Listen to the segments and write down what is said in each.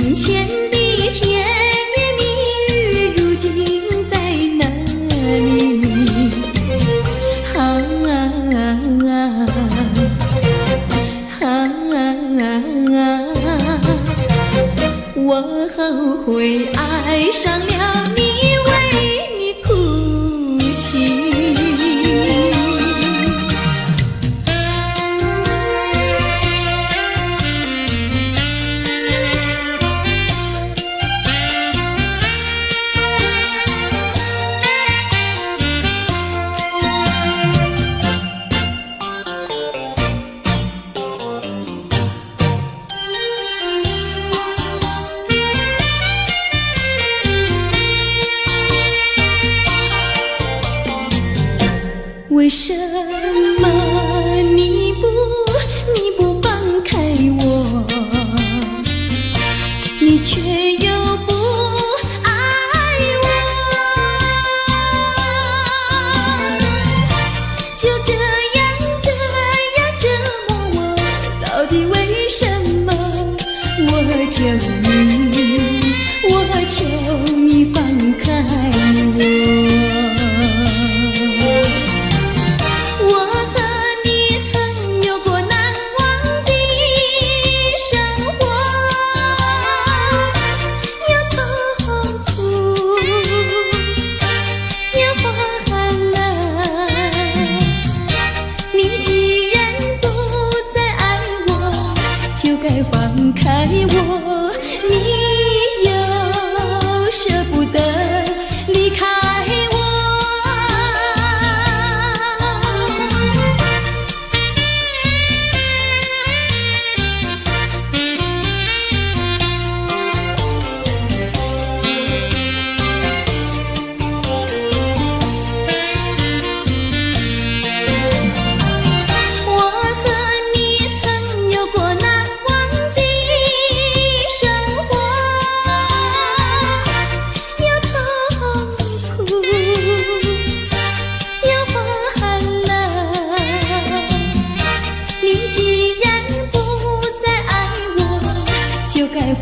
眼前的甜言蜜语，如今在哪里？我后悔爱上了你，为你哭泣。为什么你不放开我，你却又不爱我？就这样折磨我，到底为什么？我求你放开我。放开我，你又舍不得离开我。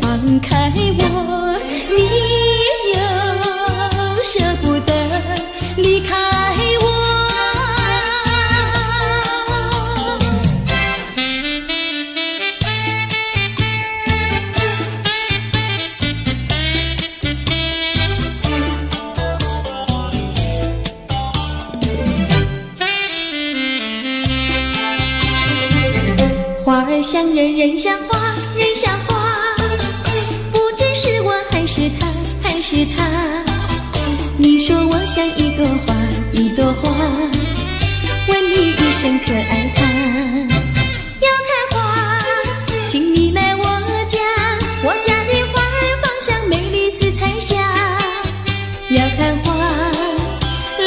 放开我，你又舍不得离开我。花儿像人，人像花，人像花。是他，你说我像一朵花，一朵花，问你一声可爱它？要看花，请你来我家，我家的花儿芳香美丽似彩霞。要看花，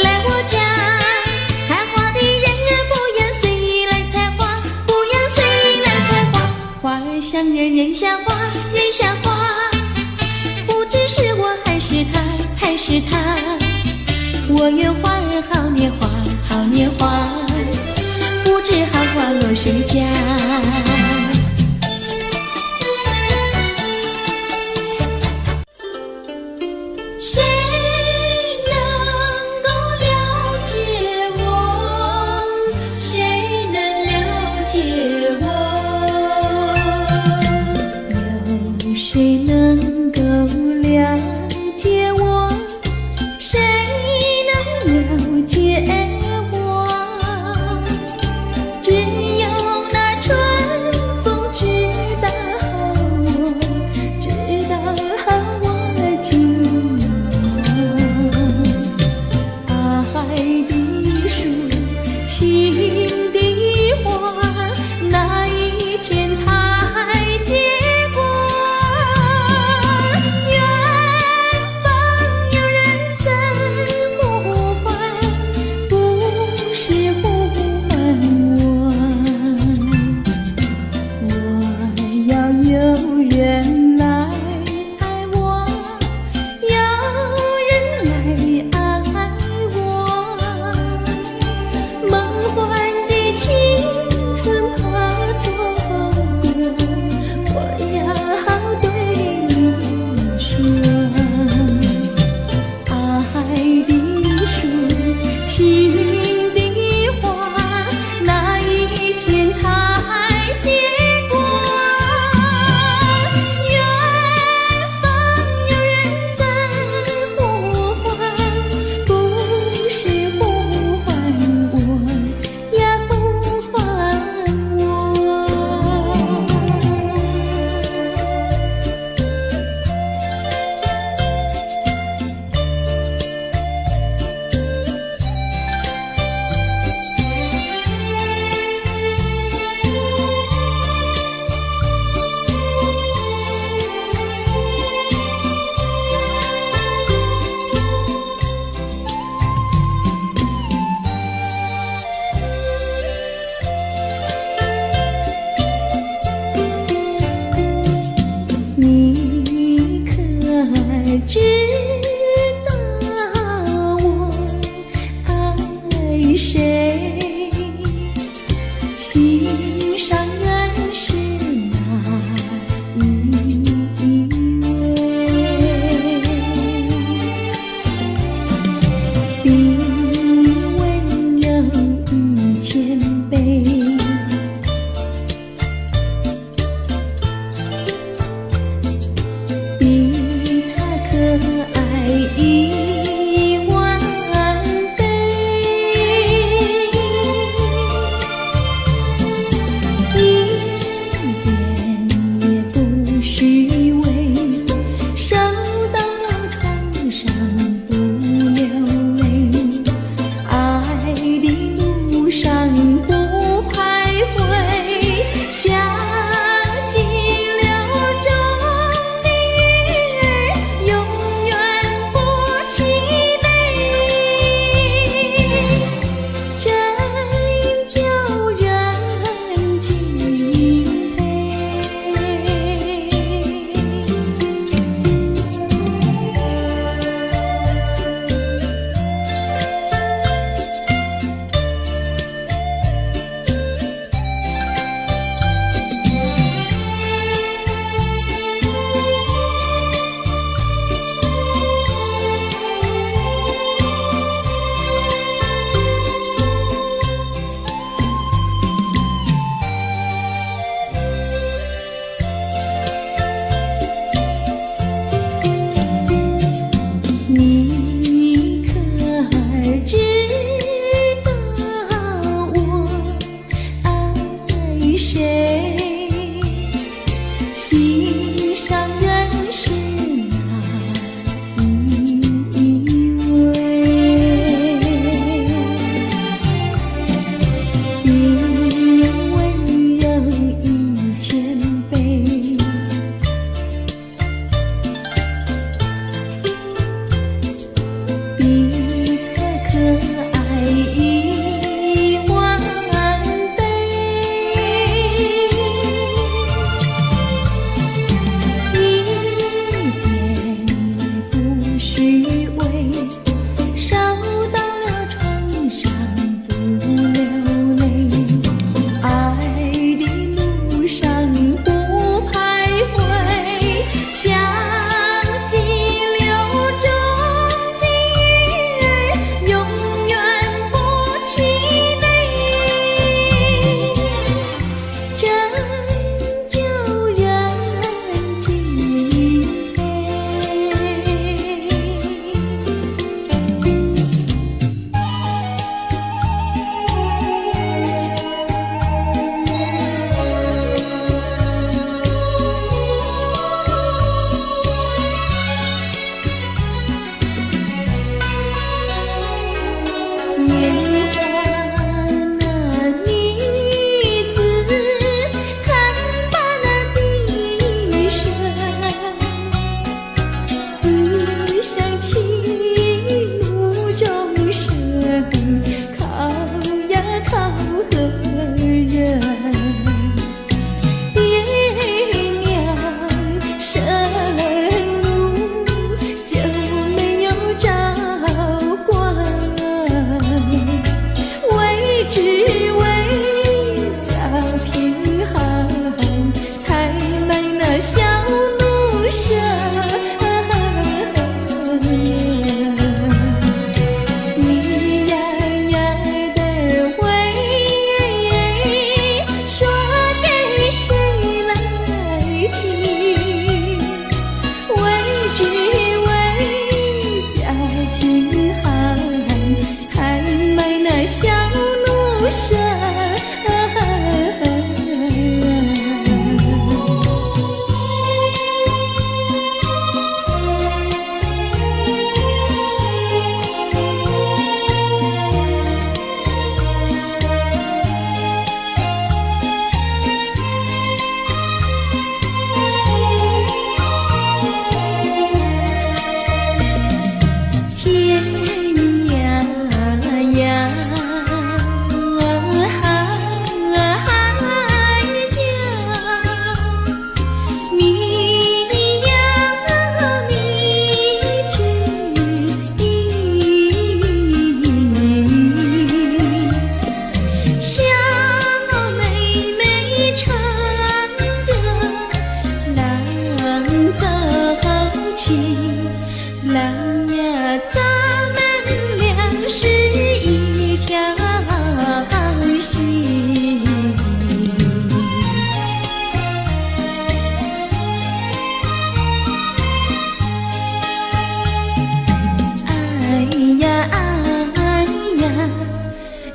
来我家，看花的人儿不要随意来采花，不要随意来采花。花儿像人，人像花，人像花。是我还是他？我愿花儿好年华，好年华。不知好花落谁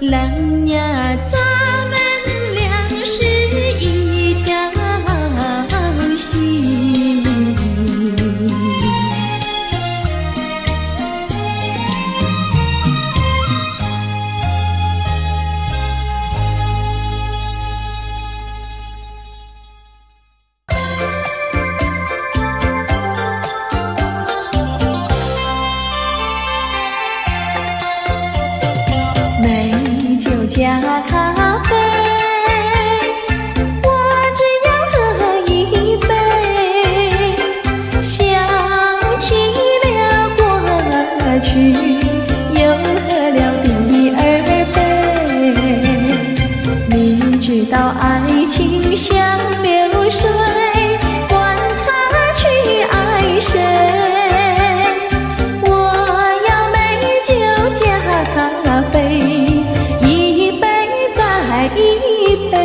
郎呀，咱们俩是一条心。美酒加咖啡，我只要喝一杯。想起了过去，又喝了第二杯。明知道爱情像流水，管他去爱谁。我要美酒加咖啡。一杯，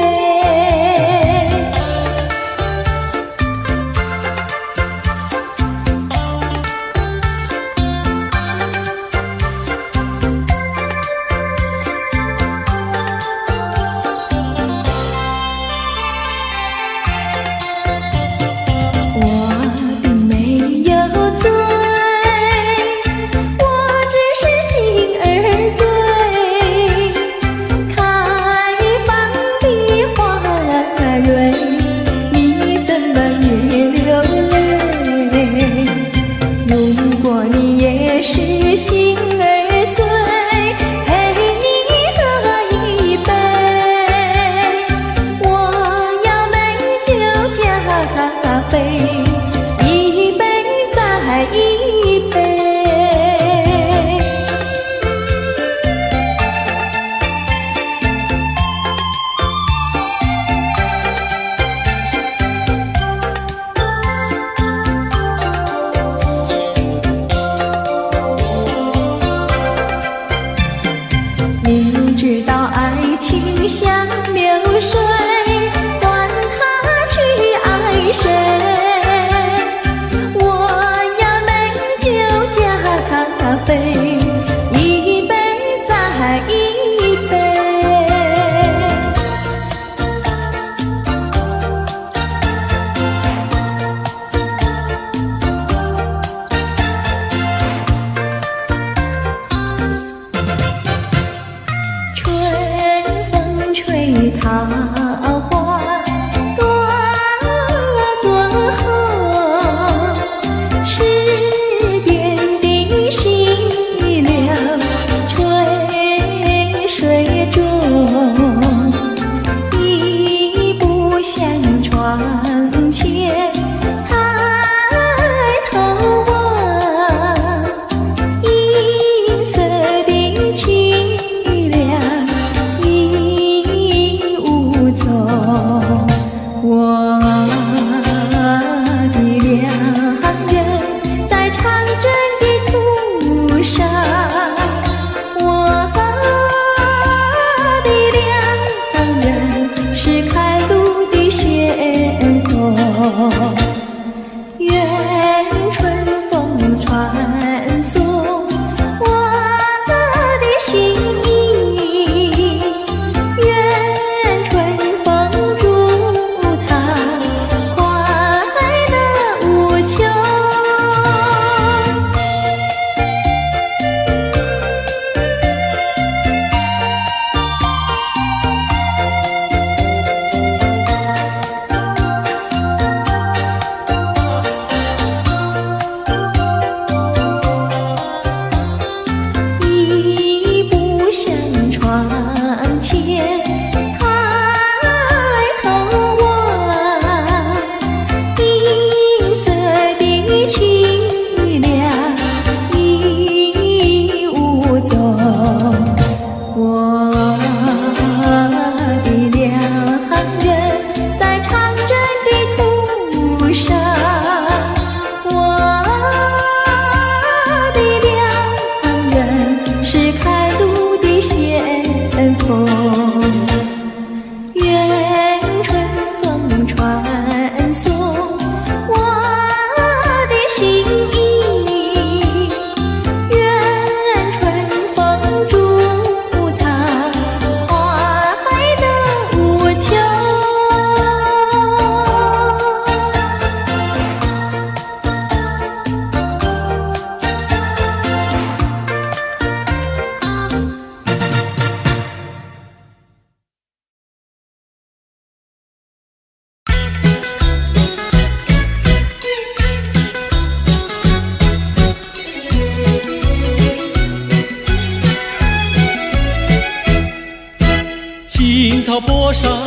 坡上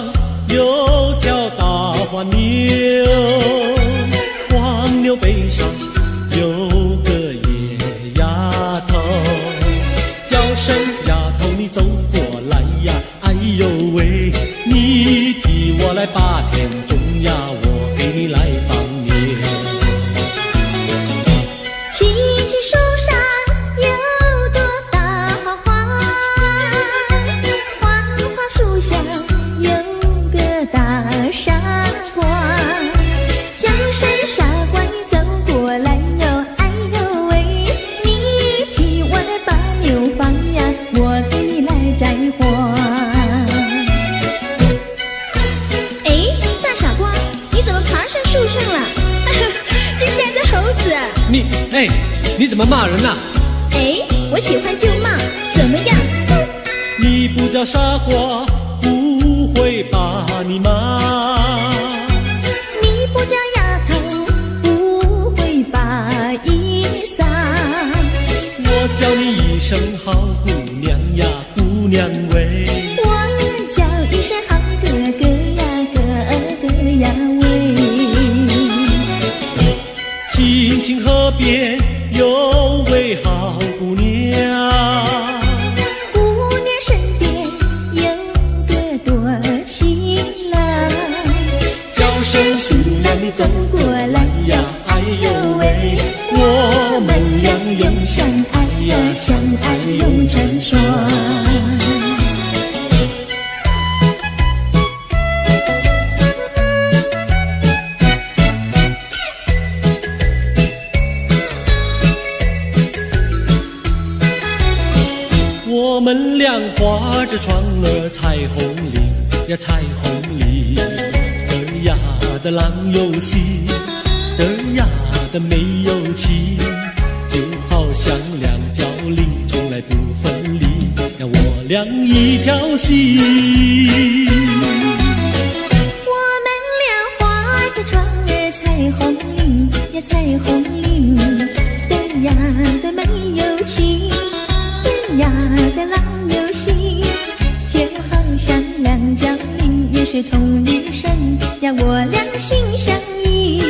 有条大黄牛，黄牛背上有个野丫头，叫声丫头你走过来呀，哎呦喂，你替我来把田种呀，我给你来放牛。青青树上有朵大花花，花花树下有个大傻瓜，叫声傻瓜你走过来哟，哎呦喂，你替我来把牛放呀，我给你来摘花。哎，大傻瓜，你怎么爬上树上了？这是只猴子。你怎么骂人啊？哎，我喜欢就骂，怎么样？你不叫傻瓜，不会把你骂。你不叫丫头，不会把衣撒。我叫你一声好姑娘呀，姑娘喂。我叫一声好哥哥呀，哥哥呀喂。青青河边有位好姑娘，姑娘身边有个多情郎，叫声情郎你走过来呀，哎呦喂，我们俩永相爱呀，相爱永成双。我们俩划着船儿彩虹岭呀，彩虹岭，儿呀的郎有心，儿呀的没有情，就好像两角菱，从来不分离呀，我俩一条心。我们俩划着船儿彩虹岭呀，彩虹岭，儿呀的没有情，儿呀的郎有心，就好像两角菱，也是同一生呀，我俩心相印。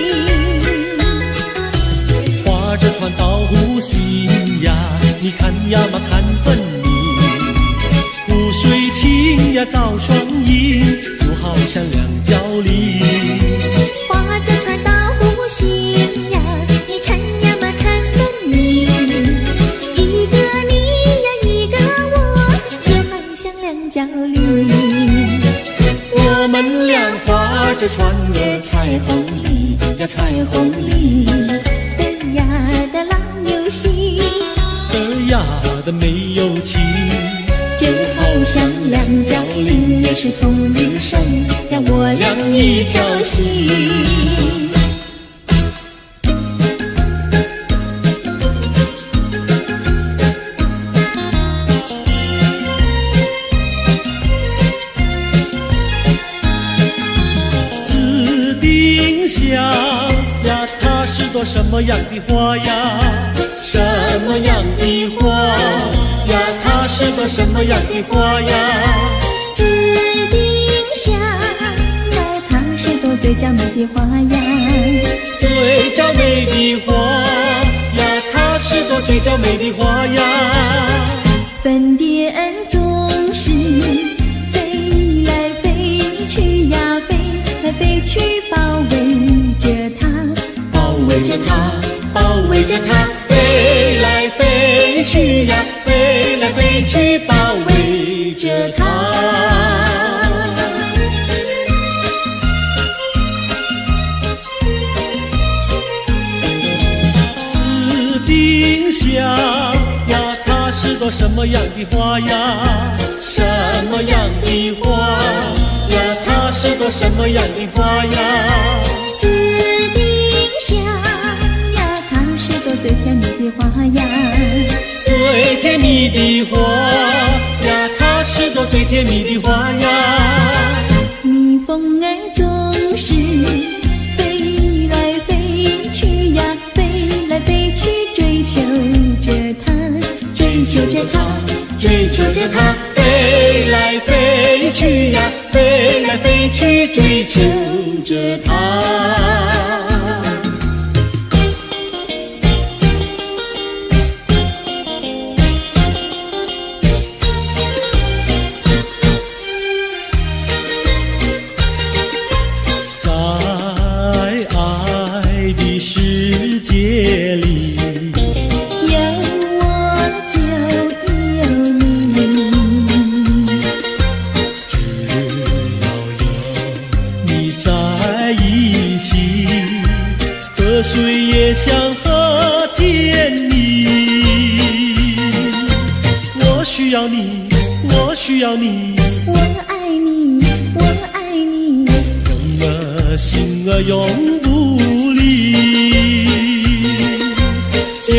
划着船到湖心呀，你看呀嘛看分明，湖水清呀照双影，就好像两角菱。划着船到湖心呀，你看呀嘛看分明，一个你呀一个我，就好像两角菱。我们俩划着船儿彩虹里呀，彩虹里，儿呀的郎有心，儿呀的没有情，就好像两角菱，也是同一生呀，我俩一条心。紫丁香呀，它是朵什么样的花呀？什么样的花呀？它是朵什么样的花呀？紫丁香呀，它是朵最娇美的花呀，最娇美的花呀，它是朵最娇美的花呀。粉蝶儿总是飞来飞去呀，飞来飞去，包围着它，包围着它，包围着它，飞来飞去呀，飞来飞去，包围着它。紫丁香呀，它是朵什么样的花呀？什么样的花呀？它是朵什么样的花呀？紫丁香呀，它是朵最甜蜜的花呀，最甜蜜的花呀，它是朵最甜蜜的花呀。蜜蜂儿总是飞来飞去呀，飞来飞去，追求着它，追求着它，追求着它，飞来飞飞去呀，飞来飞去追求着她。世界里有我就有你，只要有你在一起，河水也像和甜蜜。我需要你，我需要你，我爱你，我爱你，永儿心儿永不离。就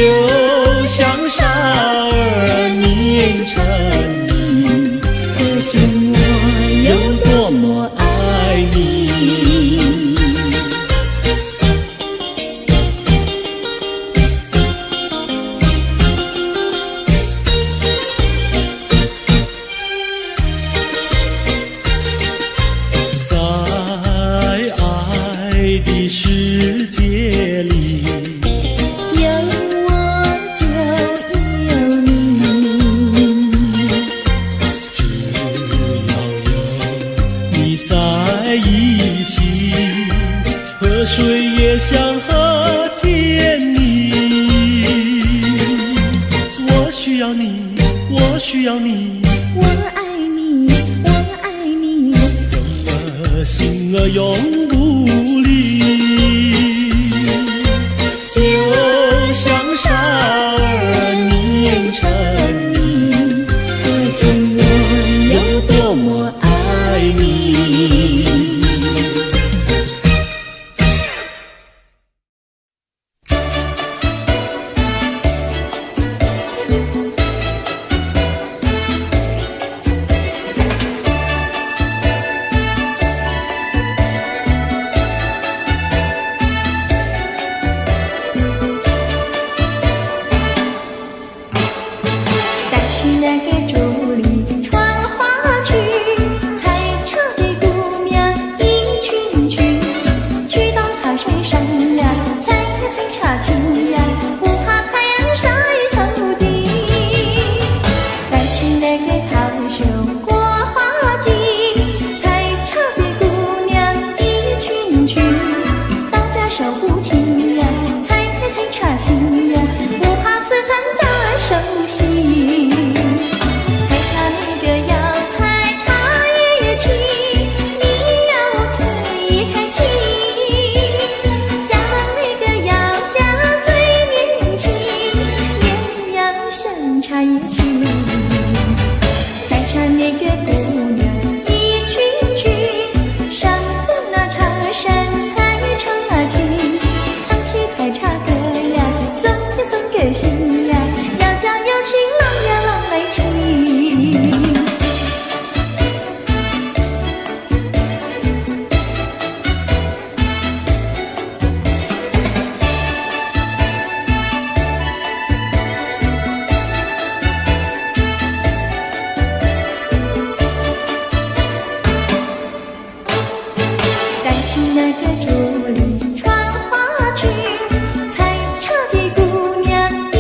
像傻儿年成泥，可见我有多么爱你。在爱的世界里，有我就有你，只要有你在一起，河水也像和甜蜜。我需要你，我需要你，我爱你，我爱你，永儿心儿永不离。就像傻儿年成泥，可见我有多么爱你。那个竹里穿花去，采茶的姑娘一群群，去到茶山上呀，采呀采茶青呀，不怕太阳晒头顶。再去那个桃秀过花季，采茶的姑娘一群群，到家手不停呀，采呀采茶青呀，不怕刺疼着手心。茶叶青，采茶那个姑娘一群群，上了那茶山采茶青，唱起采茶歌呀，送呀送个信呀，要叫有情郎呀郎来听。那个竹里穿花去，采茶的姑娘一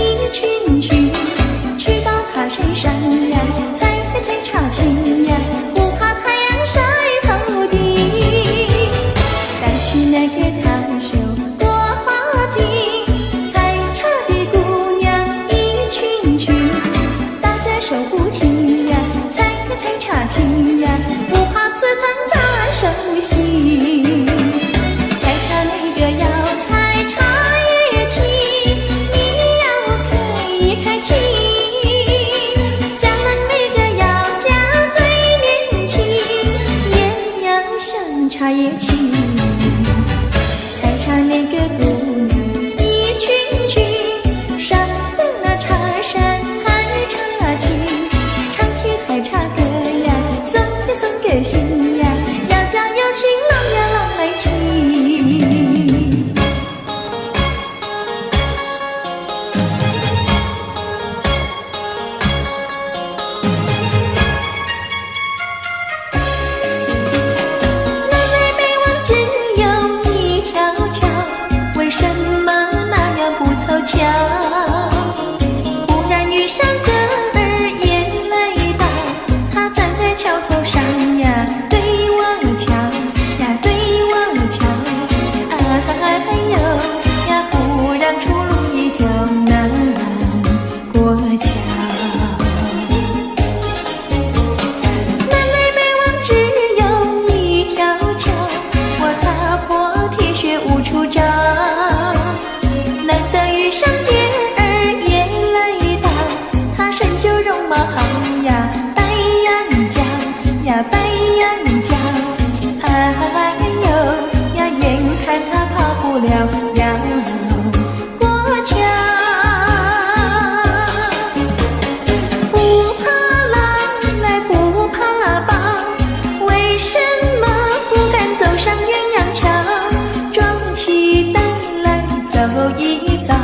一遭。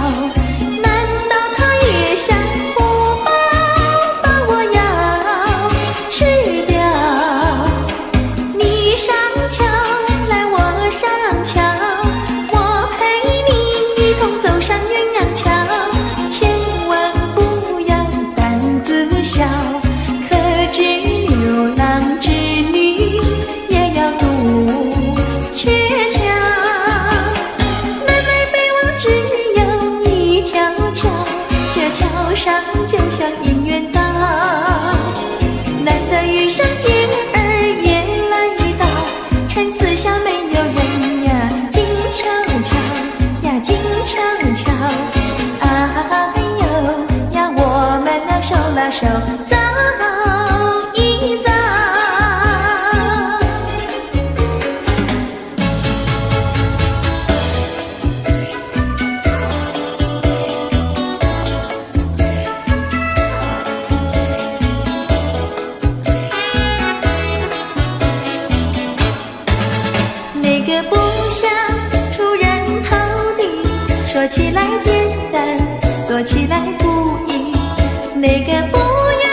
难道他也想不饱，把我要吃掉？你上桥来，我上桥，我陪你一同走上鸳鸯桥。千万不要胆子小，可知牛郎织女也要渡鹊桥。南来北往只有一条桥，这桥上就像姻缘岛。难得遇上姐儿也来到，趁四下没有人呀，静悄悄呀，静悄悄。哎呦呀，我们俩手拉手走一遭。那个不想出人头地，说起来简单，做起来不易。那个不愿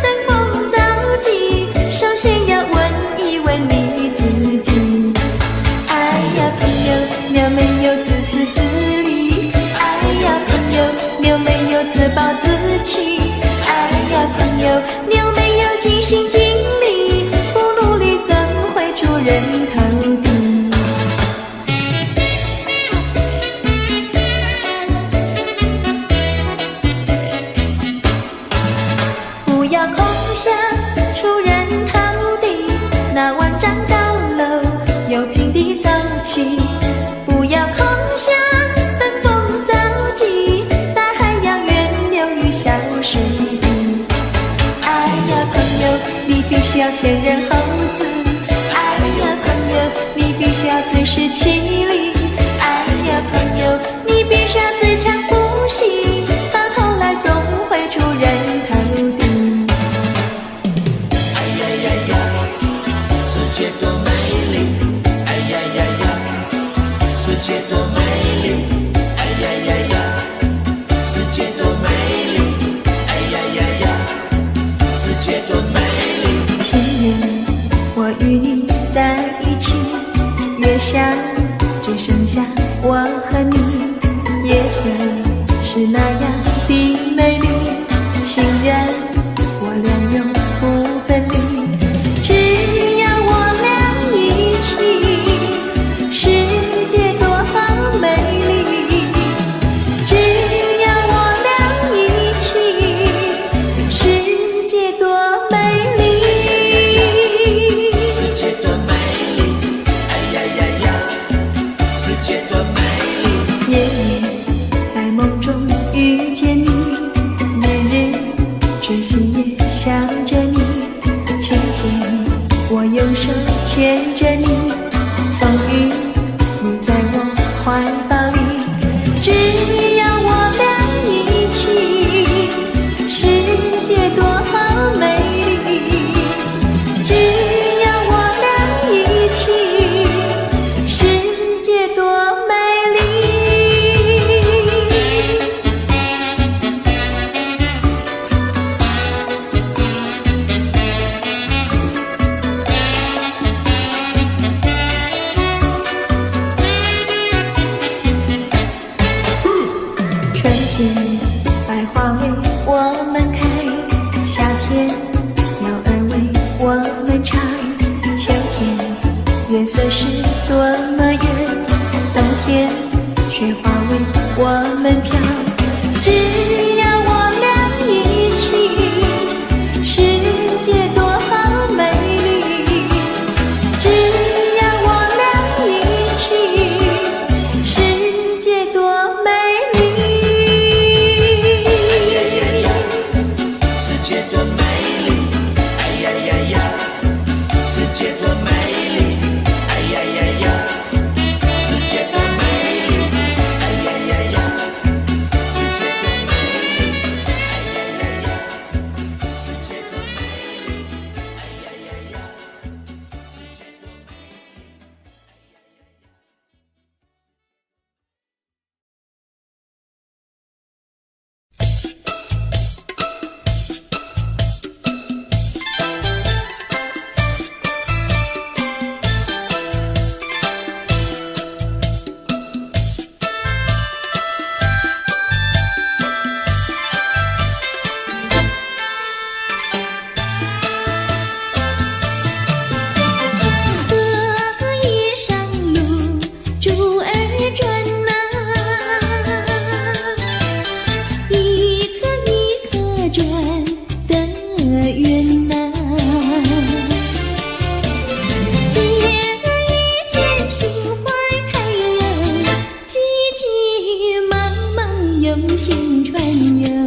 登峰造极，首先要问一问你自己。哎呀朋友，你有没有自私自利？哎呀朋友，你有没有自暴自弃？哎呀朋友，你有没有尽心尽力？不努力怎会出人头地？不要空想出人头地，那万丈高楼由平地走起。不要空想登峰造极，大海洋源流于小水滴。哎呀朋友，你必须要先人后子。哎呀朋友，你必须要自食其力。哎呀朋友，你必须要自强不息，到头来总会出人头地。世界多美丽，哎呀呀呀！世界多美丽，哎呀呀呀！世界多美丽，哎呀呀呀！世界多美丽。情人，我与你在一起，月下只剩下我和你，夜色是那样的美丽。情人，我俩永不分离。只要我俩一起，世界多美丽。只要我俩一起，世界多美丽。世界多美丽，哎呀呀呀！世界多美丽。夜夜在梦中遇见你，日日只心也想着你。晴天我用手牵着你，风雨你在我怀抱里。只要我俩一起，世界多美丽。只要我俩一起，世界多美丽。春天百花为我们开，夏天鸟儿为我们唱。秋天月色是多么圆，冬天雪花为我们飘。只要我俩一起，世界多美丽。只要我俩一起，世界多美丽。世界多美丽，哎呀呀呀！世界多美丽，哎呀呀呀！世界多美丽，哎呀呀呀！用心传游。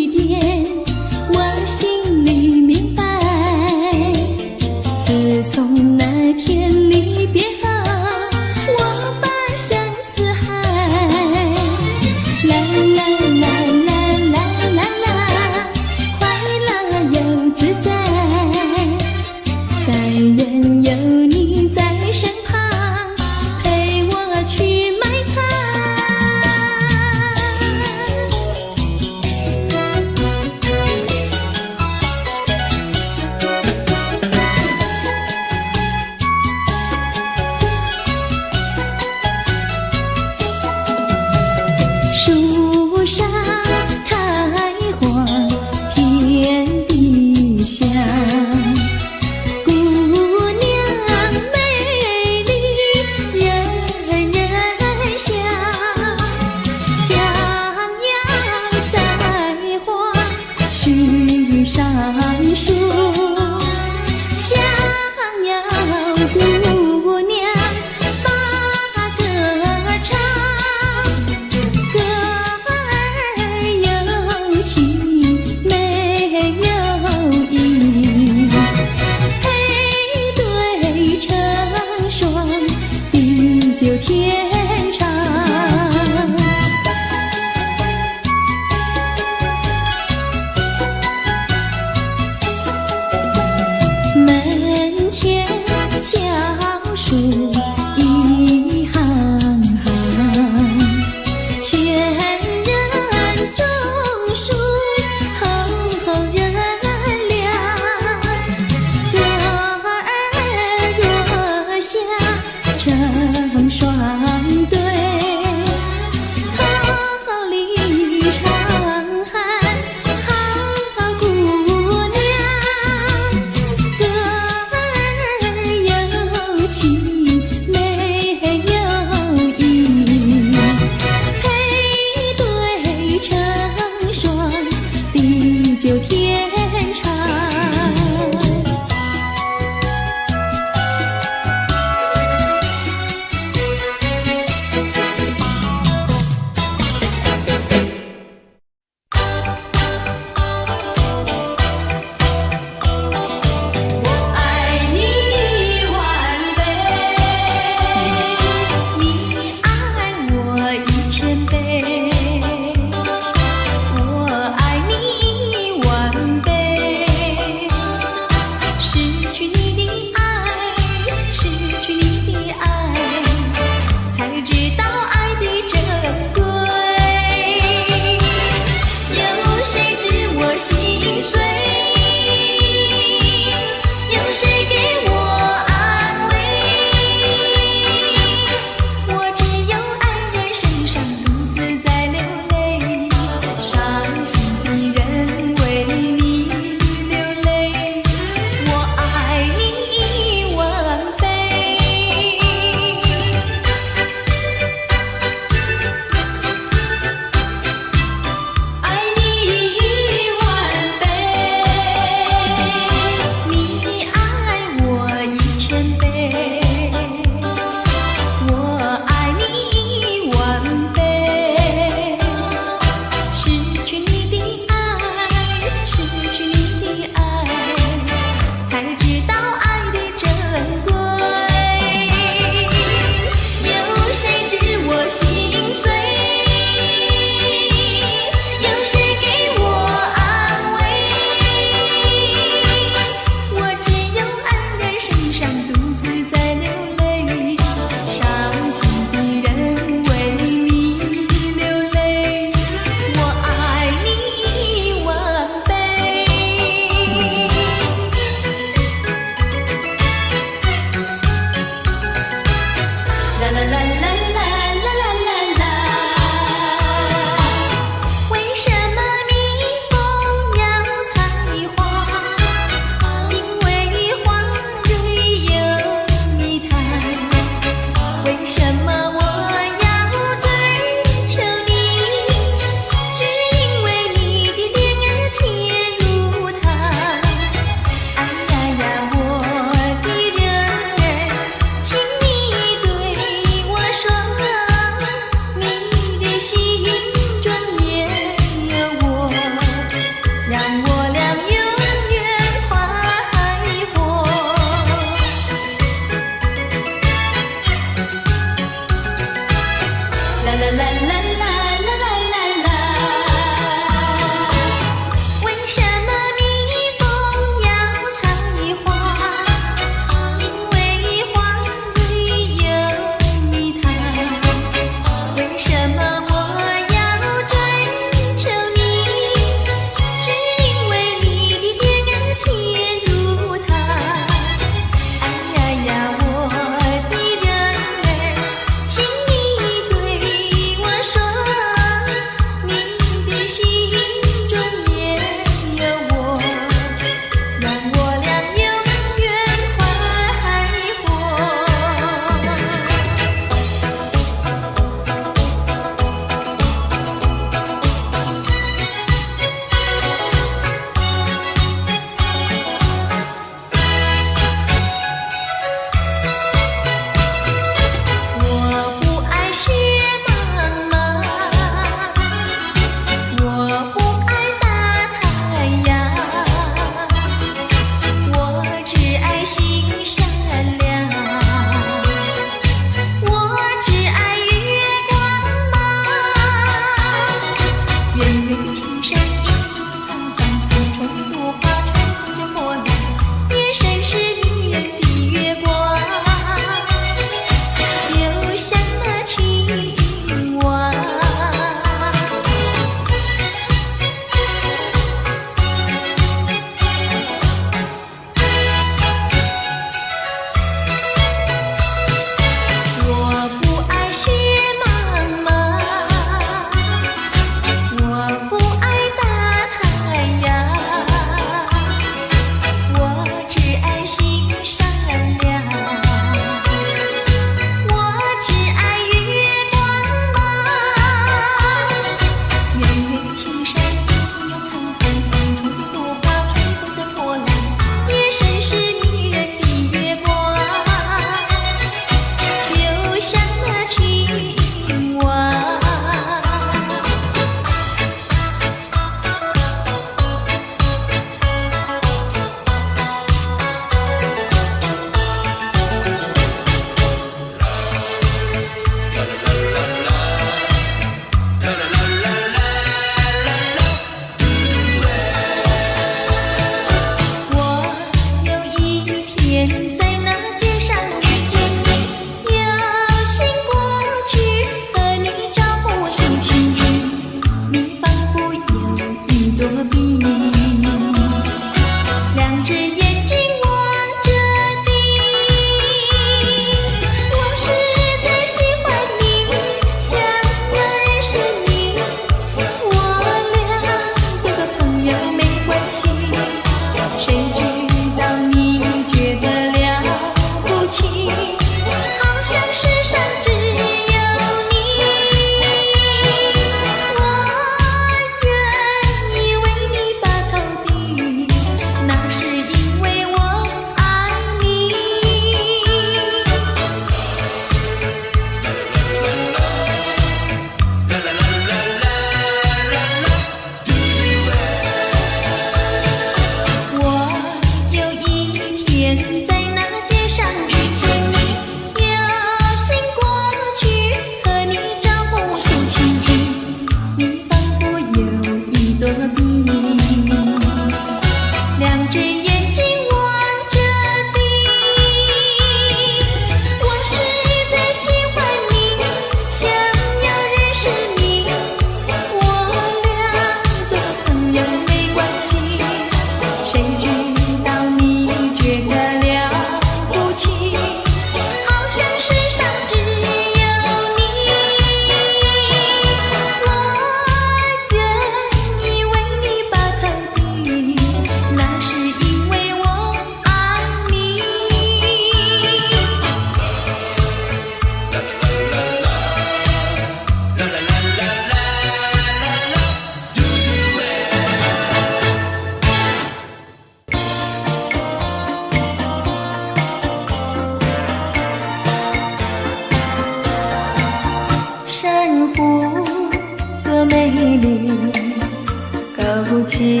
起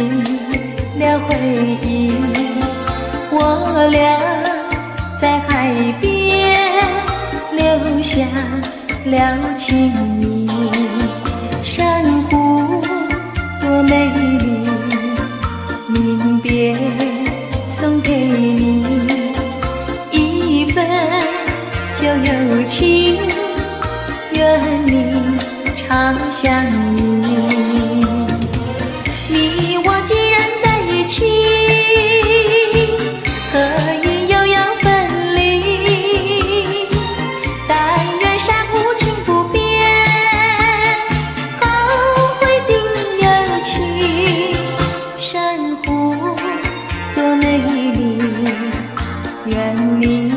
了回忆，我俩在海边留下了情意。珊瑚多美丽，临别送给你一份旧友情，愿你常相依。你我既然在一起，何以又要分离？但愿山无情不变，后会定有期。珊瑚多美丽，愿你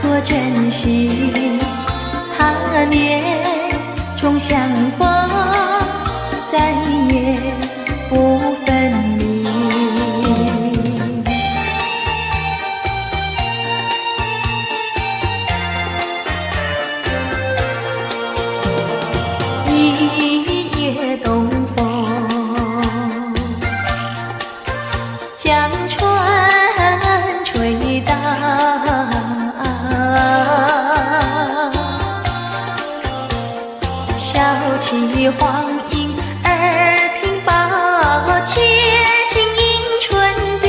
多珍惜。他年终相逢，再也不分离。一夜东风，将船吹荡，笑起黄莺儿屏抱，且听迎春调。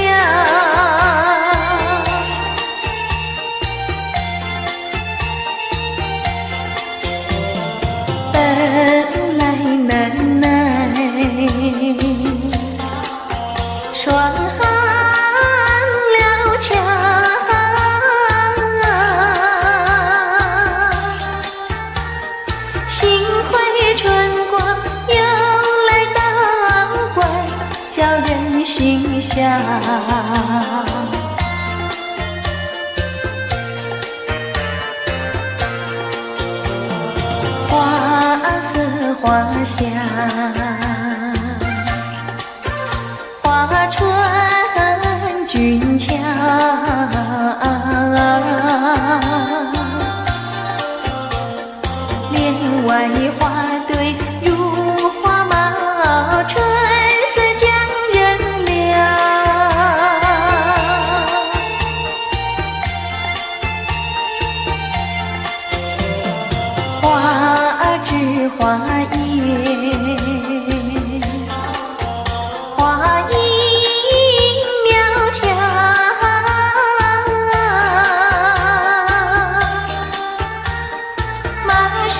本来难耐，双行了桥，幸亏春光又来捣怪，叫人心笑。花色花香，花船俊俏，帘外花堆如花帽，春色将人撩。花枝花叶，花影苗条，玛莎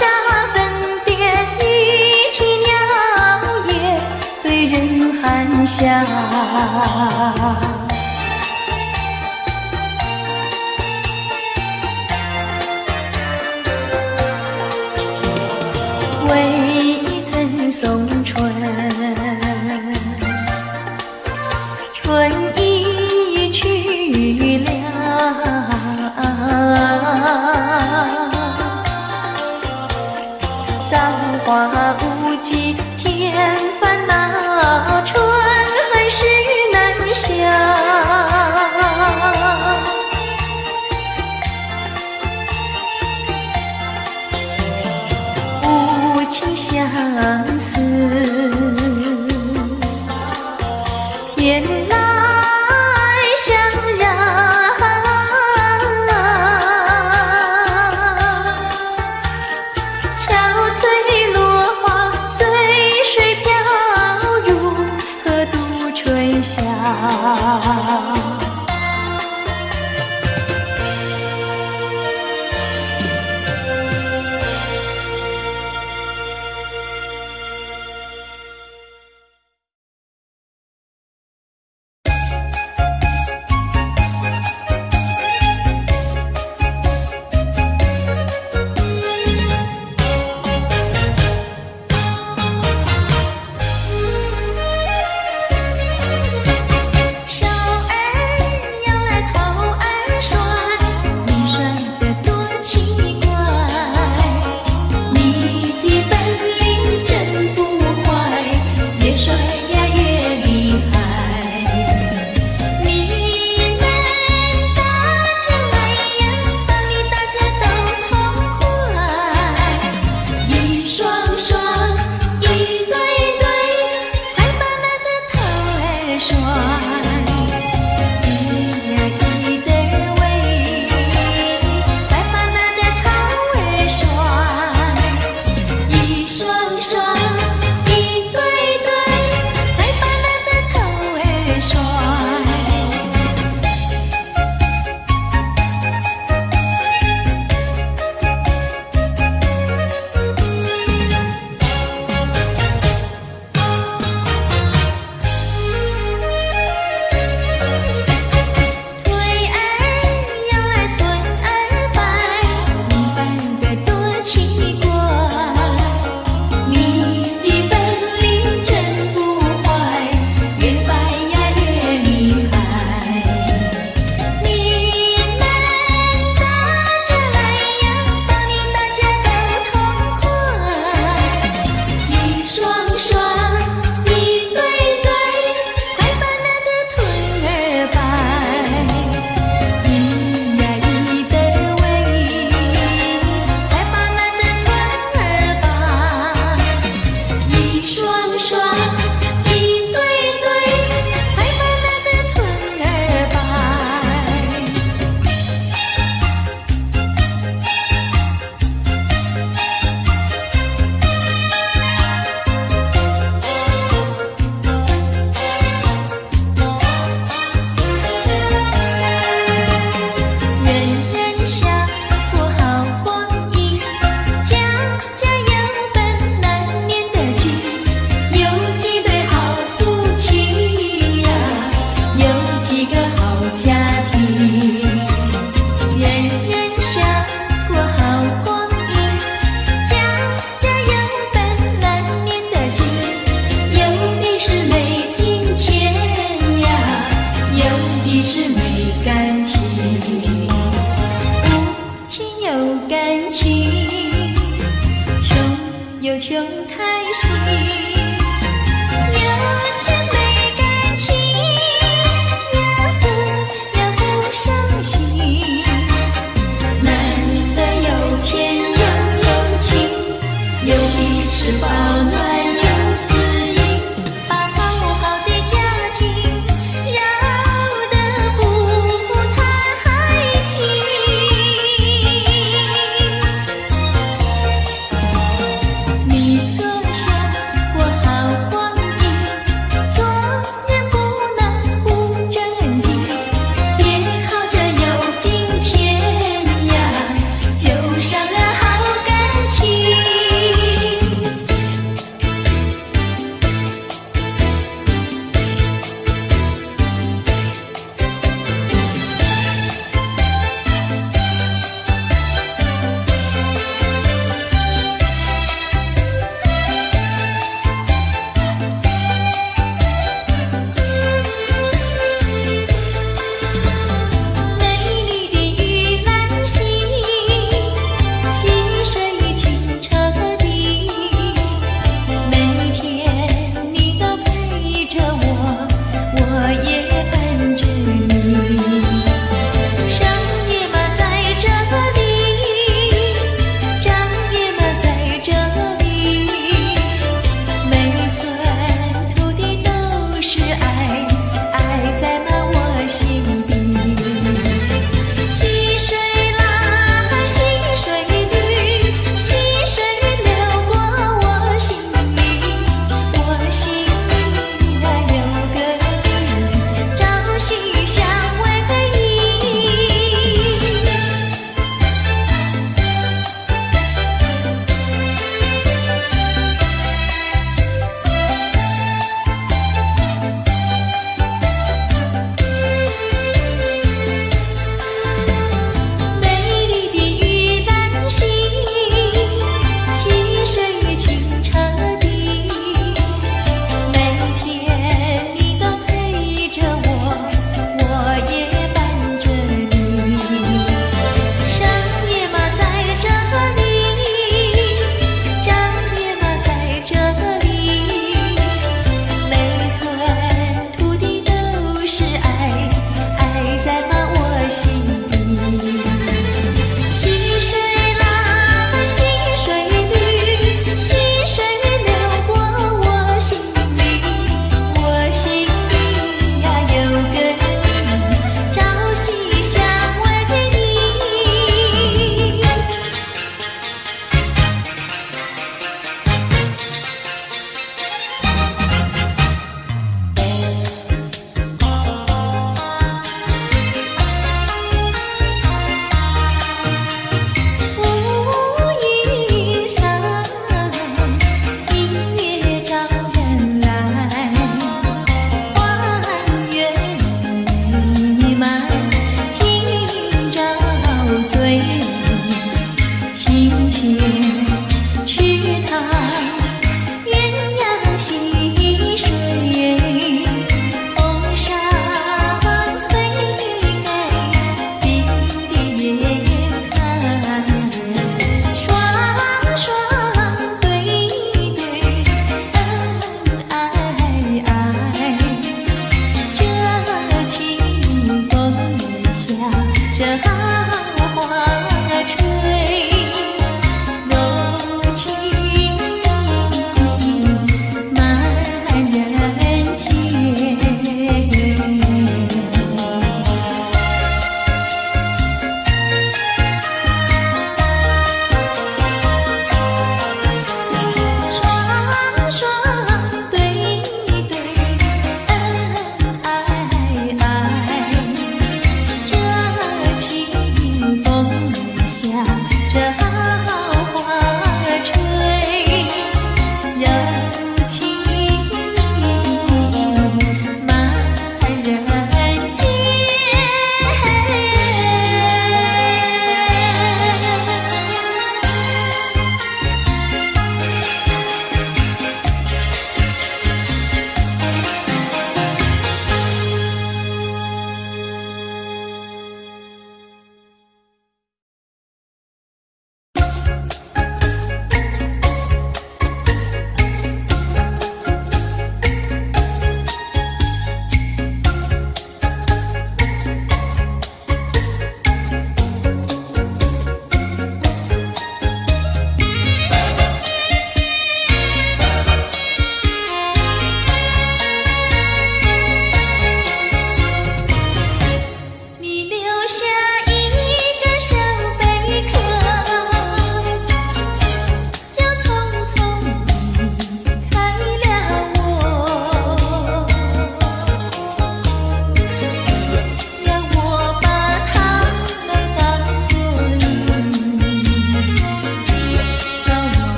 粉点玉啼鸟也对人含笑。未曾送春，春已去了。造化无极添烦恼，春恨事难消。无情相思，偏来相扰。憔悴落花随水飘入河渡春宵。穷开心。有钱没感情，也不伤心。难得有钱又有情，有的是保暖有私隐，把好好的家庭绕得不太平。你若想过好光阴，做人不能不正经，别靠着有金钱呀，就伤了好感情。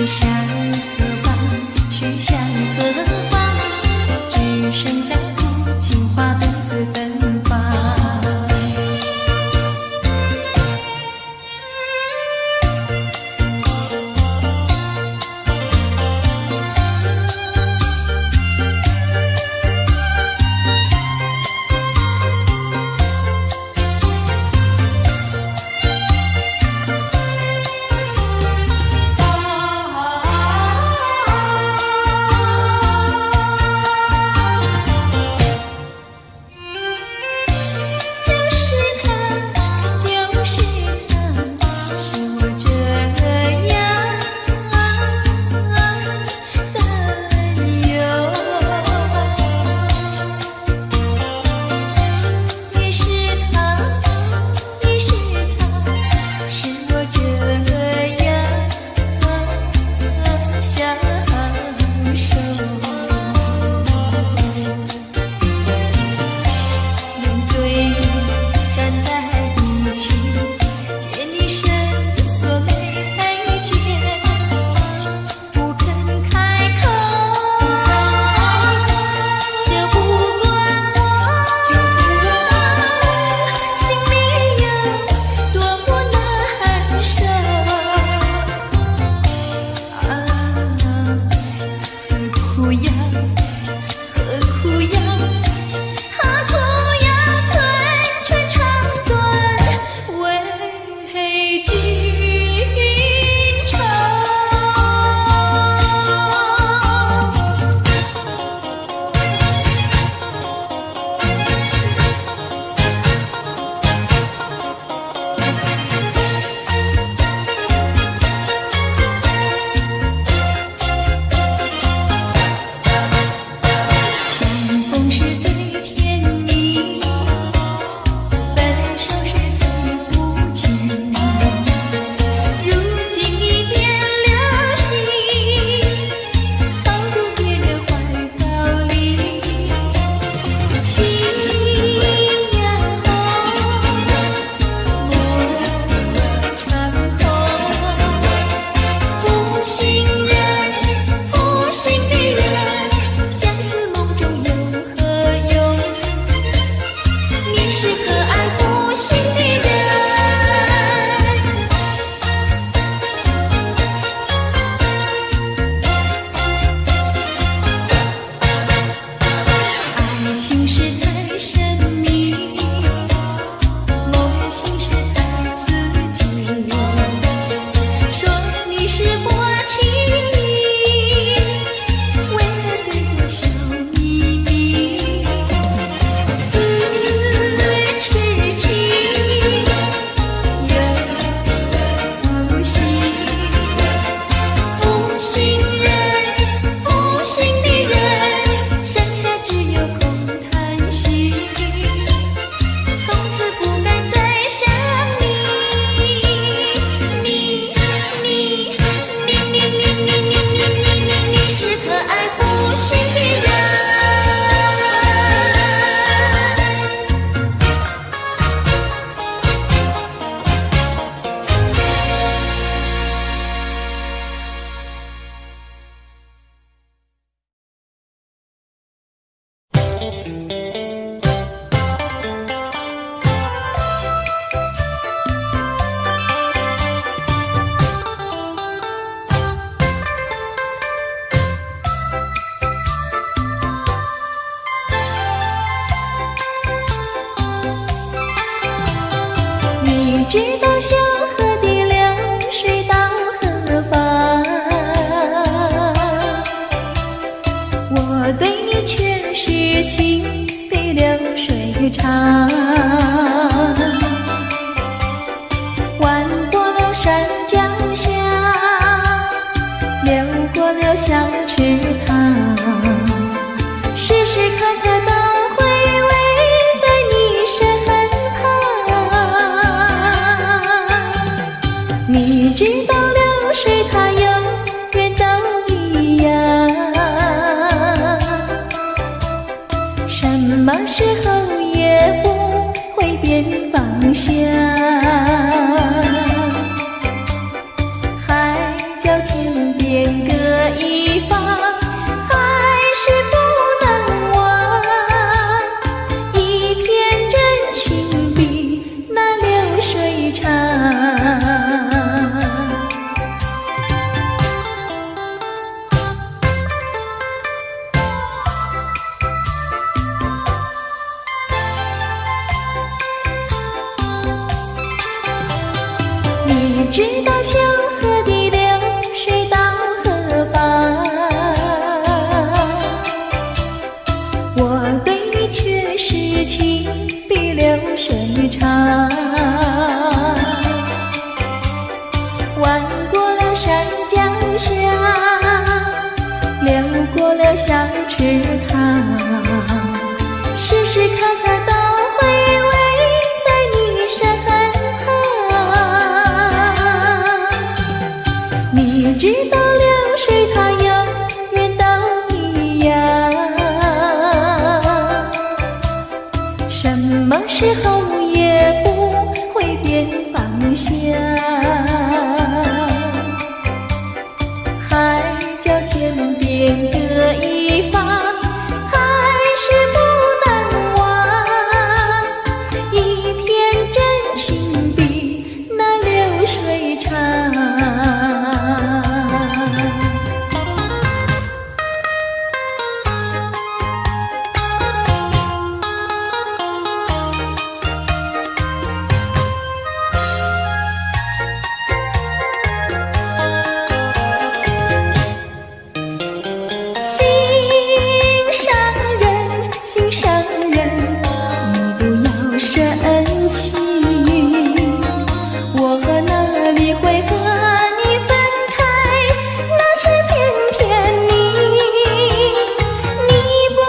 向何方？去向何方？只剩下土青花独自芬芳。知道小河的流水到何方？我对你却是情比流水长。弯过了山脚下，流过了小池塘，时时刻刻都回味在你身旁。你知道流水它永远都一样，什么时候也不会变方向。海角天边一方，还是不能忘。一片真情比那流水长。你知道小河的流水到何方？我对你却是情比流水长。弯过了山脚下，流过了小池塘，时时刻刻都回味在你身旁。你知道流水它永远都一样，什么时候也不会变方向。海角天边各一方，还是不能忘。一片真情比那流水长。心上人，你不要生气，我哪里会和你分开？那是偏偏你不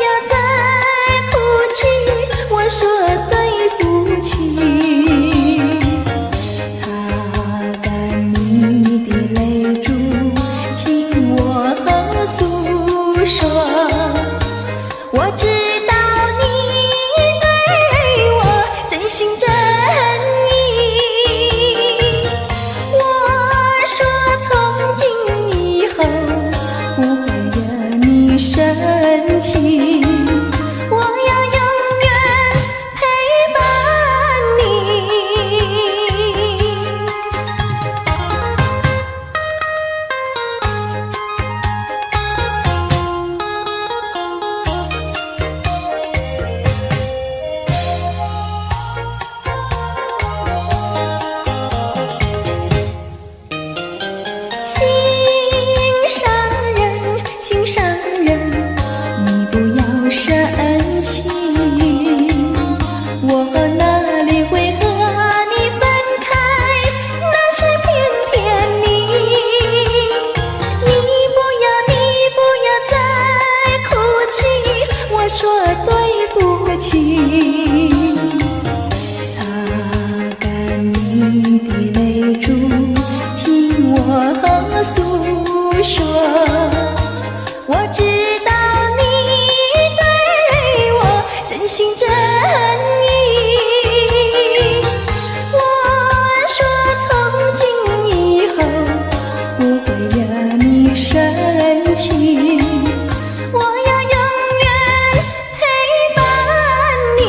要再哭泣，我说对不起。擦干你的泪珠，听我诉说。我知道你对我真心真意，我说从今以后不会惹你生气，我要永远陪伴你。心上人，你不要生气，我哪里会和你分开？那是偏偏你不要再哭泣，我说对不起。擦干你的泪珠，听我诉说。我知道你对我真心真意，我说从今以后不会惹你生气，我要永远陪伴你。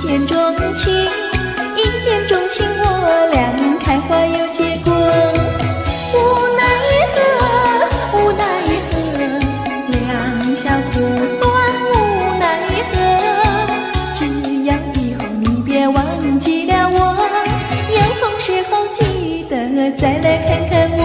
见钟情，一见钟情我俩开花有结果。无奈何，无奈何，两小苦短无奈何。只要以后你别忘记了我，有空时候记得再来看看我。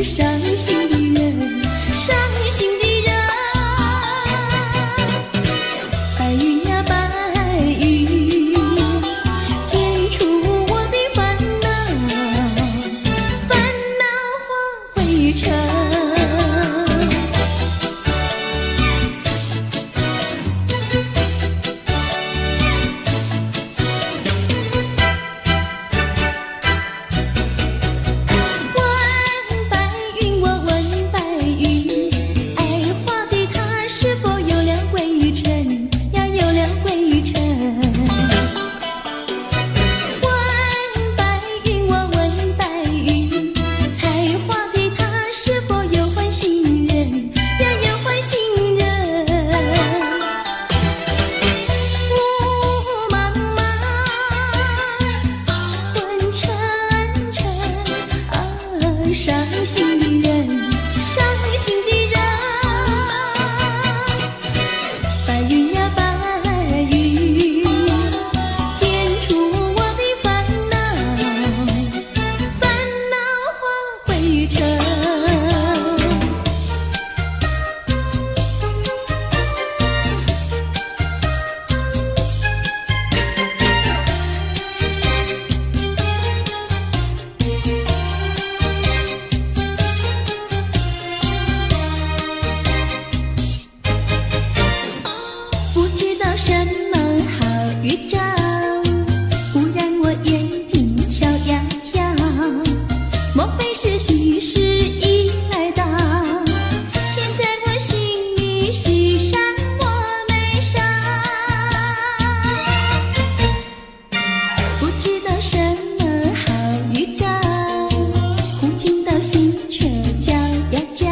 伤心的人，伤心的人，白云呀白云，剪除我的烦恼，烦恼化灰尘。伤心的人，伤心的人，白云呀白云，剪除我的烦恼，烦恼化灰尘。什么好预兆，忽然我眼睛跳呀跳，莫非是喜事已来到？天在我心里，喜上我眉梢。不知道什么好预兆，忽听到心却叫呀叫，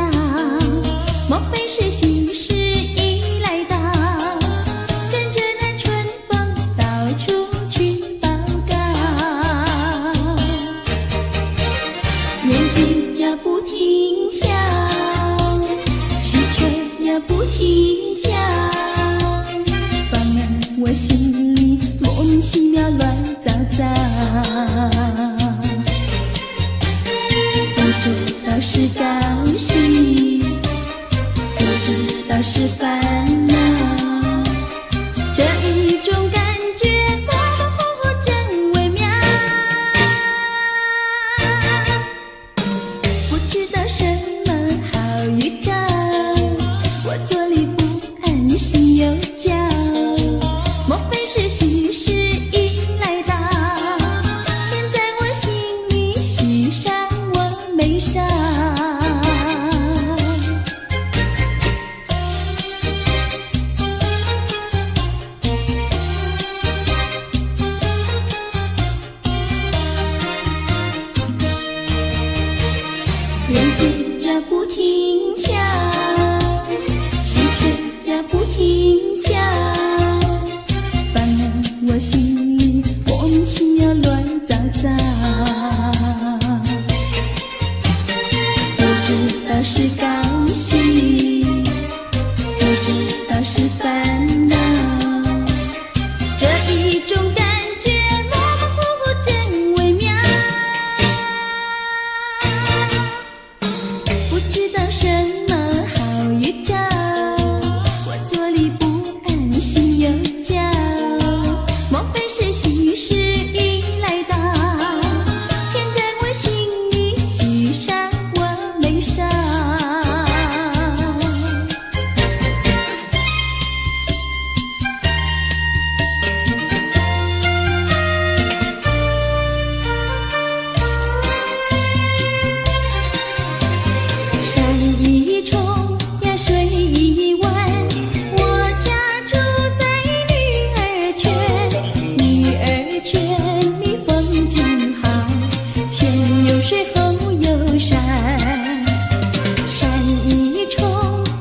莫非是喜事已来到？眼睛呀不停跳，喜鹊呀不停叫，放任我心里莫名其妙乱糟糟。不知道是高兴，不知道是烦恼，这一种感觉模模糊糊真微妙。不知道什么好预兆，我坐立不安，心又焦，莫非是喜事已来到？天在我心里，喜上我眉梢。眼睛呀不停跳，喜鹊呀不停叫，放任我心里莫名其妙乱糟糟。不知道是高喜，不知道是烦恼。这一种感觉模模糊糊真微妙，不知道什么好预兆，我坐立不安，心又焦，莫非是喜事已来到？天在我心里，喜上我眉梢。山一重呀，水一弯，我家住在女儿圈。女儿圈里风景好，前有水后有山。山一重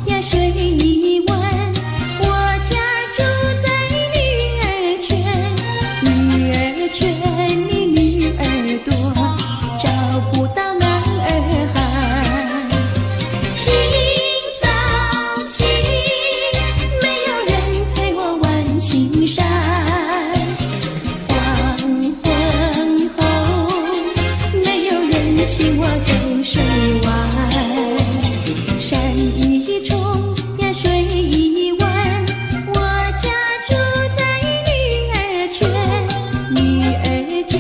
呀，水一弯，我家住在女儿圈。女儿圈里女儿多，找不到男儿汉。清早起，没有人陪我玩青山。黄昏后，没有人请我走水湾。山一重呀，水一弯，我家住在女儿圈。女儿家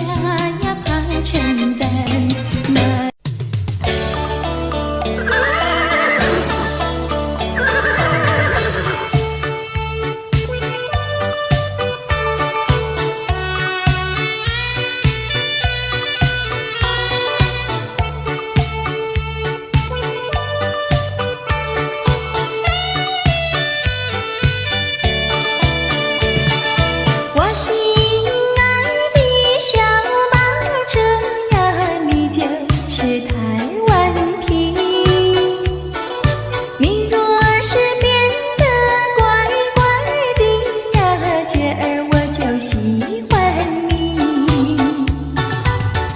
呀，怕承担那我心爱的小马车呀，你就是台湾瓶。你若是变得乖乖的呀，姐儿我就喜欢你。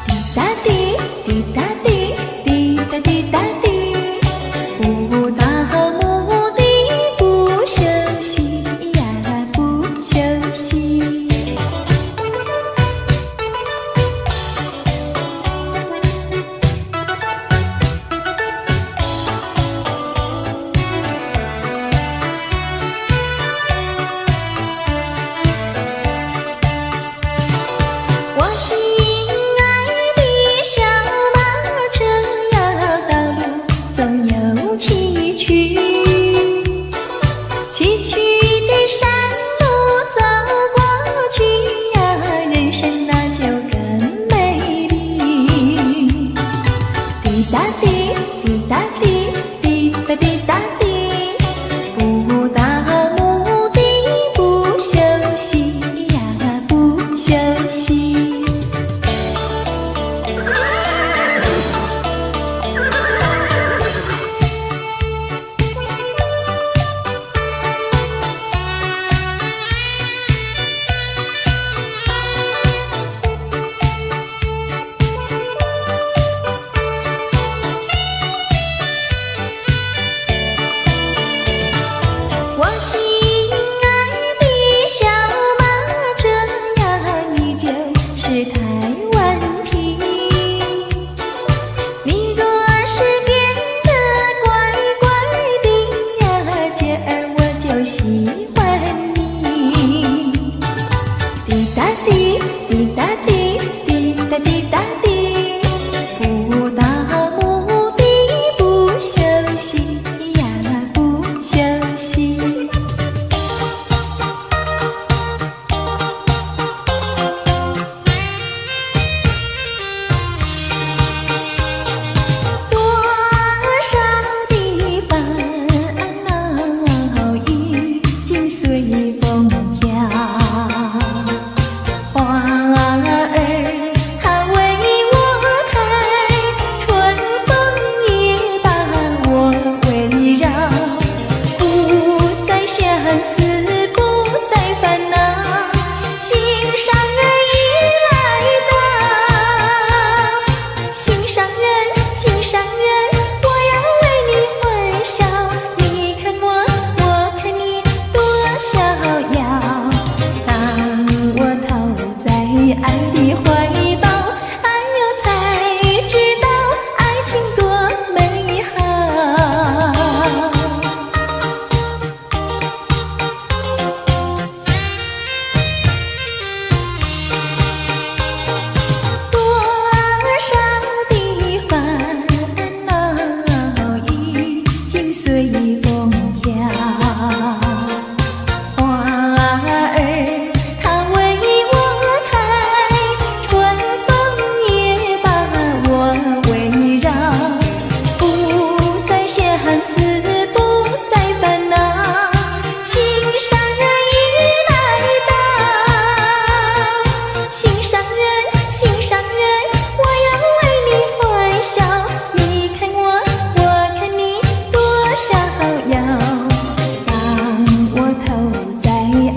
滴答滴，滴答滴，滴答滴答滴，不到目的不休息呀，不休息。我心爱的小马车呀，道路总有崎岖，崎岖的山路走过去呀，人生那就更美丽。滴答滴，滴答滴，滴答滴答滴，不到目的不休息呀，不休息。我心爱的小马车呀，你就是台湾瓶。你若是变得乖乖的呀，姐儿我就喜欢你。滴答滴，滴答滴，滴答滴答滴，不到目的不休息呀，不休息。随风飘。花儿它为我开，春风也把我围绕，不再相思，不再烦恼，心上人已来到，心上人，心上人，我要为你欢笑，你看我，我看你，多逍遥。当我投在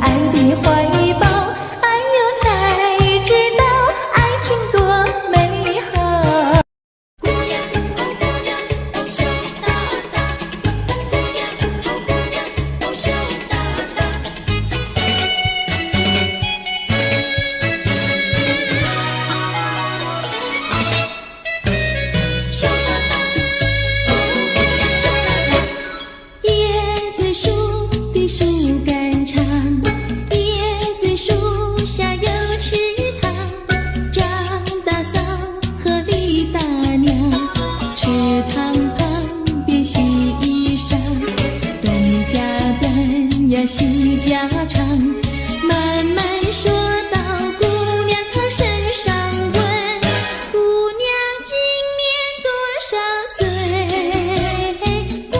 爱的怀抱，哎呦才知道爱情多美好。姑娘，哦姑娘，哦羞答答，姑娘，哦姑娘，哦羞答答。羞答答，哦姑娘羞答答。椰子树的树干长，椰子树下有池塘，张大嫂和李大娘，池塘旁边洗衣裳，东家短呀西家长，慢慢说到姑娘她身上问，姑娘今年多少岁？姑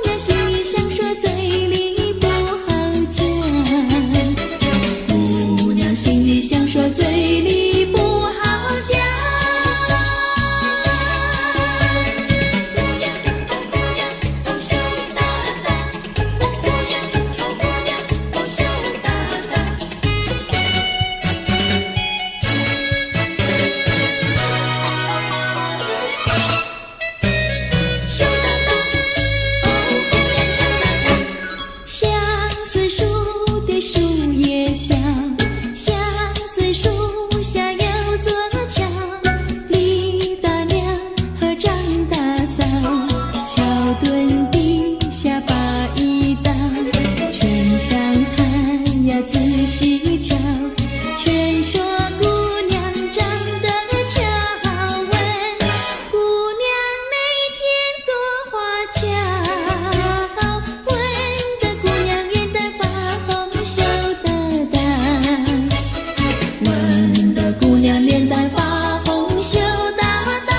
娘心里想说，嘴里不好讲。姑娘心里想说，嘴里不好讲。姑娘，哦姑娘，哦羞答答，姑娘，哦姑娘，哦羞答答。羞答答，哦姑娘羞答答。相思树的树叶香，相思树下有座桥，李大娘和张大嫂，桥墩底下把一道，全相谈呀仔细瞧，全说姑娘长得巧，问姑娘每天做花轿，问得姑娘脸蛋发红羞答答，问得姑娘脸蛋发红羞答答。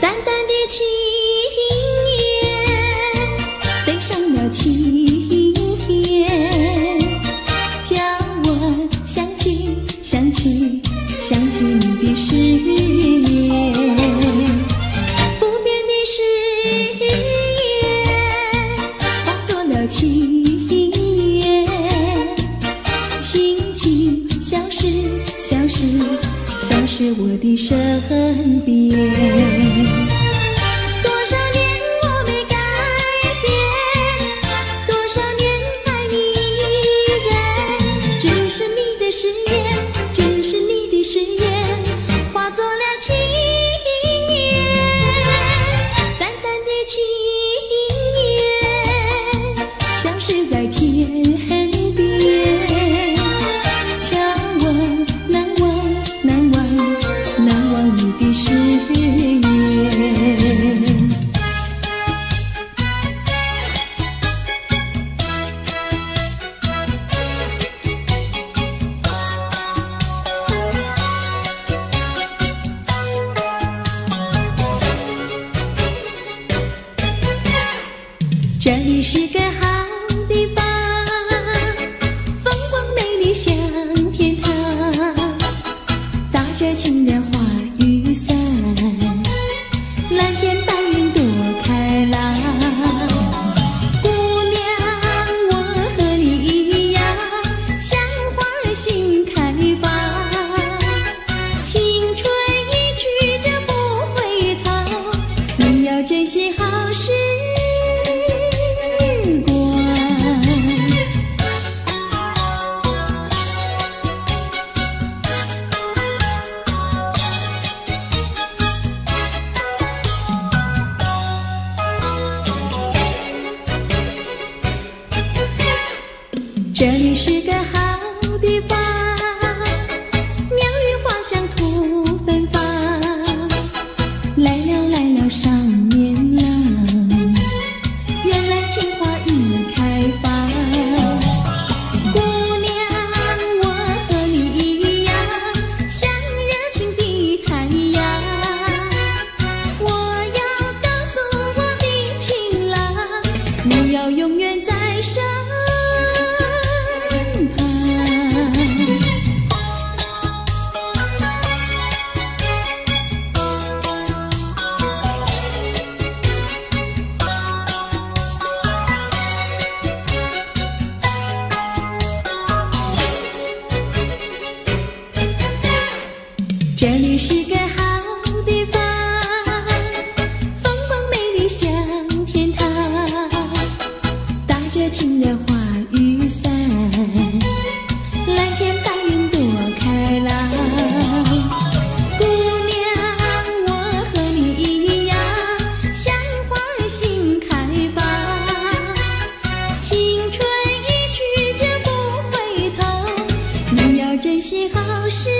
淡淡的青叶飞上了青天，叫我想起想起想起你的誓言，不变的誓言化作了情缘，轻轻消失消失消失我的身边。多少年我没改变，多少年爱你依然，只是你的誓言，只是你的誓言，化作了情缘，淡淡的情缘，消失在天边，叫我难忘难忘难忘你的誓言。这里是个好地方，风光美丽像天堂，打着情人花雨伞，蓝天白云多开朗。姑娘，我和你一样，像花儿心开放，青春一去就不回头，你要珍惜好时光。这里是个好地方，风光美丽像天堂，打着情人花雨伞，蓝天白云多开朗。姑娘，我和你一样，像花儿心开放，青春一去就不回头，你要珍惜好时光。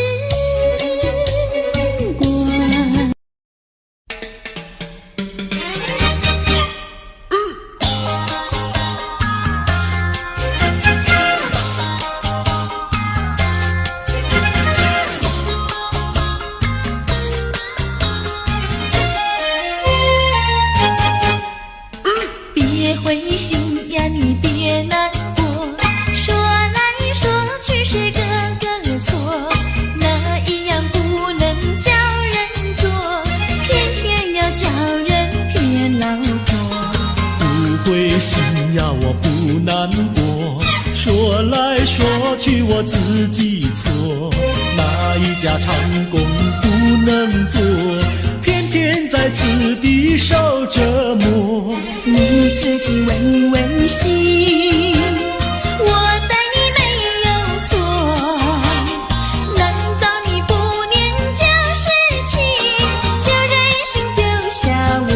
别灰心呀，你别难过，说来说去是个个错，哪一样不能叫人做，偏偏要叫人骗老婆。不灰心呀，我不难过，说来说去我自己错，哪一家长工不能做，偏偏在此地受折磨。你自己问问心，我待你没有错，难道你不念旧事情，就任性丢下我？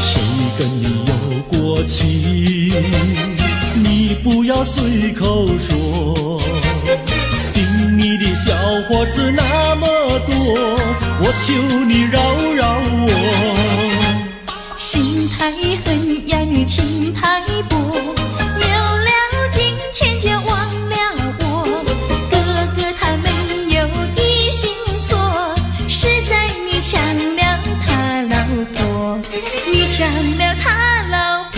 谁跟你有过情，你不要随口说，听你的小伙子那么多，我求你饶饶我。心太狠呀，你情太薄，有了金钱就忘了我。哥哥他没有一心错，是在你抢了他老婆，你抢了他老婆。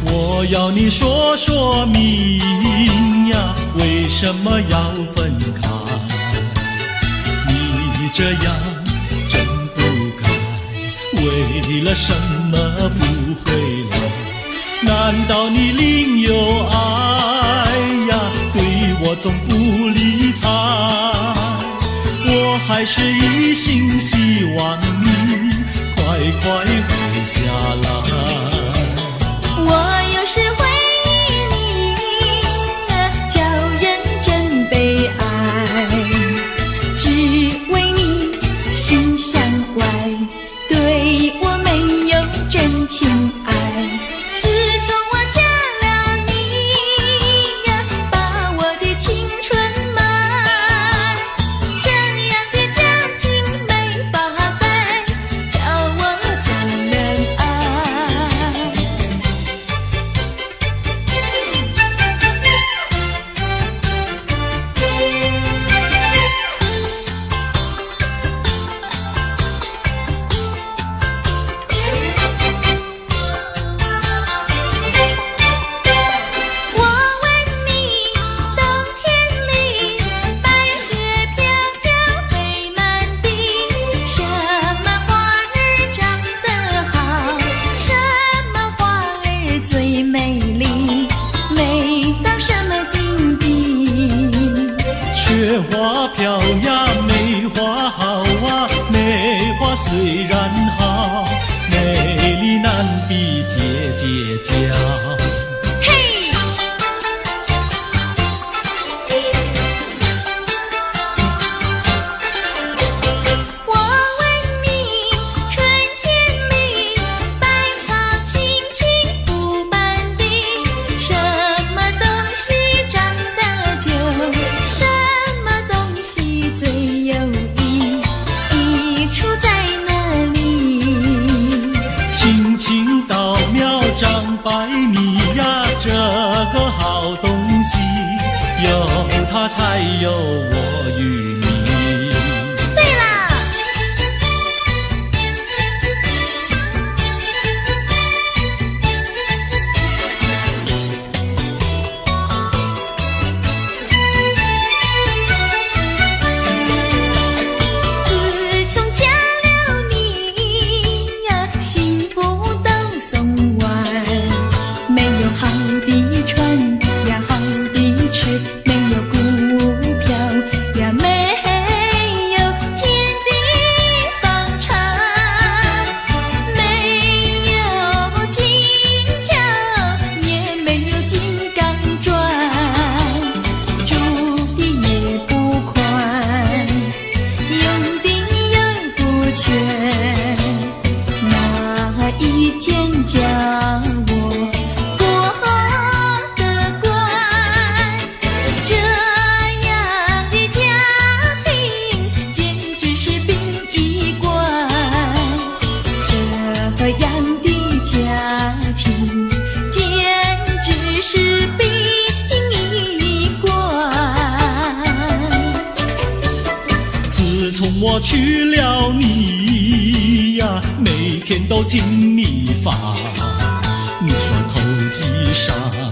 我要你说说明呀，为什么要分开？你这样真不该，为了什么不回来？难道你另有爱呀？对我总不理睬，我还是一心希望你快快回家来。我有时会忆你，叫人真悲哀，只为你心向外，对我没有真情爱。自从我嫁了你呀，把我的青春卖，这样的家庭没法待，叫我怎能爱？我问你，冬天里白雪飘飘飞满地，什么花儿长得好，什么花儿最美丽，美到什么境地？雪花飘呀，梅花好啊，梅花虽然好，美丽难比姐姐娇。嘿，我问你，春天里百草青青布满地，什么东西长得久，什么东西最有益，益处在哪里？青青稻苗长百米呀，这个好东西，有它才有我与你。对啦，我娶了你呀，每天都听你发，你说头几晌。